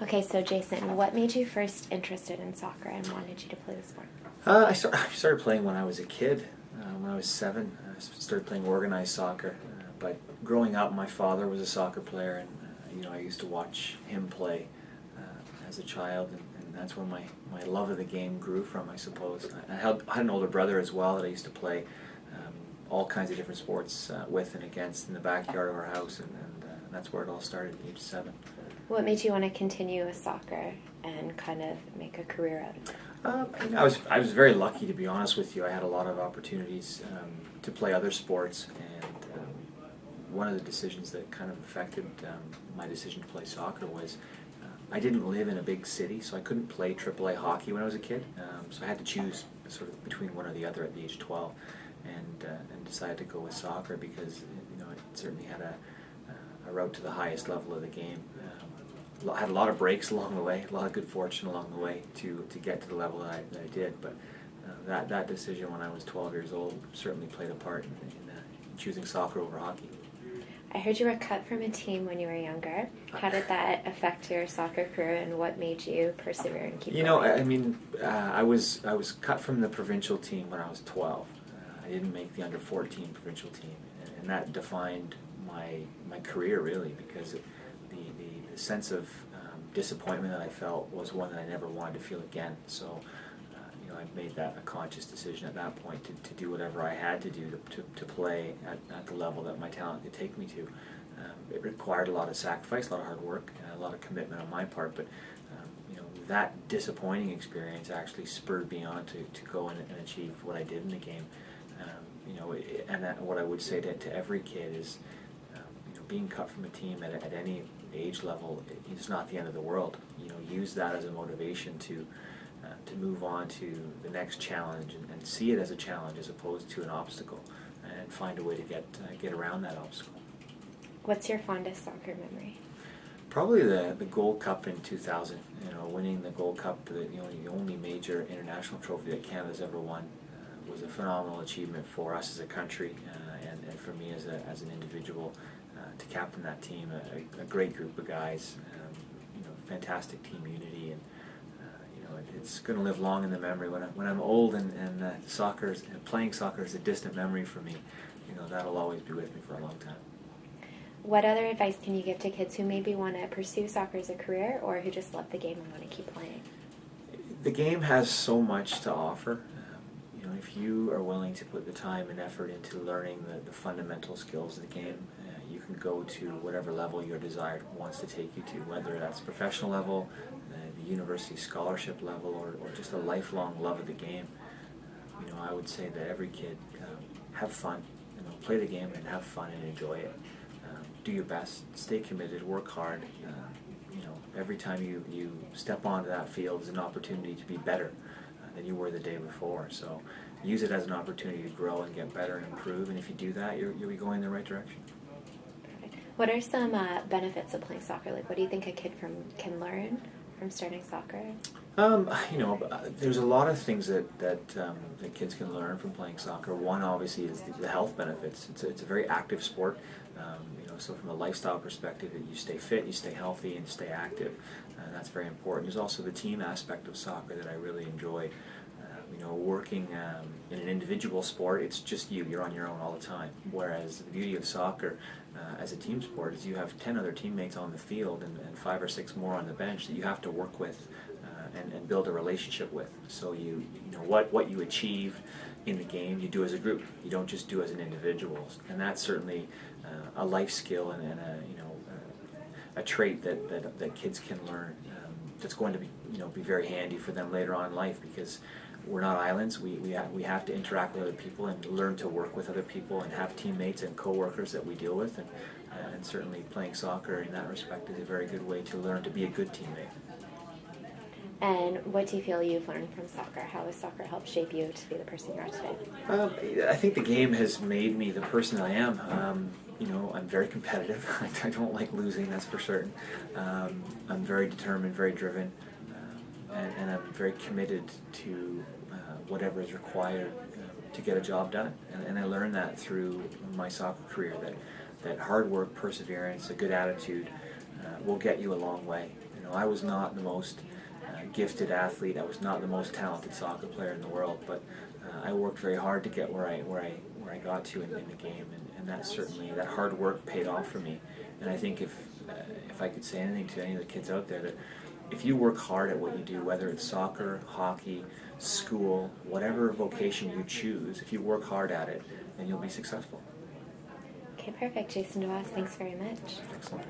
Okay, so Jason, what made you first interested in soccer and wanted you to play the sport? I started playing when I was a kid. When I was 7, I started playing organized soccer. But growing up, my father was a soccer player, and I used to watch him play as a child, and that's where my love of the game grew from, I suppose. I had an older brother as well that I used to play all kinds of different sports with and against in the backyard of our house, and that's where it all started at age 7. What made you want to continue with soccer and kind of make a career out of it? I was very lucky, to be honest with you. I had a lot of opportunities to play other sports, and one of the decisions that kind of affected my decision to play soccer was I didn't live in a big city, so I couldn't play AAA hockey when I was a kid. So I had to choose sort of between one or the other at the age of 12, and decided to go with soccer because it certainly had a route to the highest level of the game. I had a lot of breaks along the way, a lot of good fortune along the way to get to the level that I did. But that decision when I was 12 years old certainly played a part in choosing soccer over hockey. I heard you were cut from a team when you were younger. How did that affect your soccer career, and what made you persevere and keep going? I was cut from the provincial team when I was 12. I didn't make the under-14 provincial team, and that defined my career really, because the sense of disappointment that I felt was one that I never wanted to feel again. So I made that a conscious decision at that point to do whatever I had to do to play at the level that my talent could take me to. It required a lot of sacrifice, a lot of hard work, and a lot of commitment on my part, but that disappointing experience actually spurred me on to go and achieve what I did in the game. What I would say to every kid is being cut from a team at any age level is not the end of the world. Use that as a motivation to move on to the next challenge, and see it as a challenge as opposed to an obstacle, and find a way to get around that obstacle. What's your fondest soccer memory? Probably the Gold Cup in 2000. Winning the Gold Cup, the only major international trophy that Canada's ever won, was a phenomenal achievement for us as a country, and for me as an individual. To captain that team, a great group of guys, fantastic team unity, and it's going to live long in the memory. When I'm old and playing soccer is a distant memory for me, that'll always be with me for a long time. What other advice can you give to kids who maybe want to pursue soccer as a career, or who just love the game and want to keep playing? The game has so much to offer. If you are willing to put the time and effort into learning the fundamental skills of the game, you can go to whatever level your desire wants to take you to, whether that's professional level, the university scholarship level, or just a lifelong love of the game. I would say that every kid, have fun, play the game and have fun and enjoy it. Do your best, stay committed, work hard. Every time you step onto that field is an opportunity to be better than you were the day before. So use it as an opportunity to grow and get better and improve, and if you do that, you'll be going in the right direction. What are some benefits of playing soccer? Like, what do you think a kid can learn from starting soccer? There's a lot of things that kids can learn from playing soccer. One, obviously, is the health benefits. It's a very active sport. So from a lifestyle perspective, you stay fit, you stay healthy, and stay active. That's very important. There's also the team aspect of soccer that I really enjoy. Working in an individual sport, it's just you're on your own all the time. Whereas the beauty of soccer as a team sport is you have 10 other teammates on the field and 5 or 6 more on the bench that you have to work with and build a relationship with. So what you achieve in the game, you do as a group. You don't just do as an individual. And that's certainly a life skill and a trait that kids can learn. That's going to be very handy for them later on in life, because we're not islands. We have to interact with other people and learn to work with other people and have teammates and co-workers that we deal with, and certainly playing soccer in that respect is a very good way to learn to be a good teammate. And what do you feel you've learned from soccer? How has soccer helped shape you to be the person you are today? I think the game has made me the person I am. I'm very competitive. I don't like losing, that's for certain. I'm very determined, very driven, and I'm very committed to whatever is required to get a job done. And I learned that through my soccer career, that hard work, perseverance, a good attitude will get you a long way. I was not the most gifted athlete. I was not the most talented soccer player in the world, but I worked very hard to get where I got to in the game, and that certainly, that hard work paid off for me. And I think if I could say anything to any of the kids out there, that if you work hard at what you do, whether it's soccer, hockey, school, whatever vocation you choose, if you work hard at it, then you'll be successful. Okay, perfect. Jason DeVos, thanks very much. Excellent.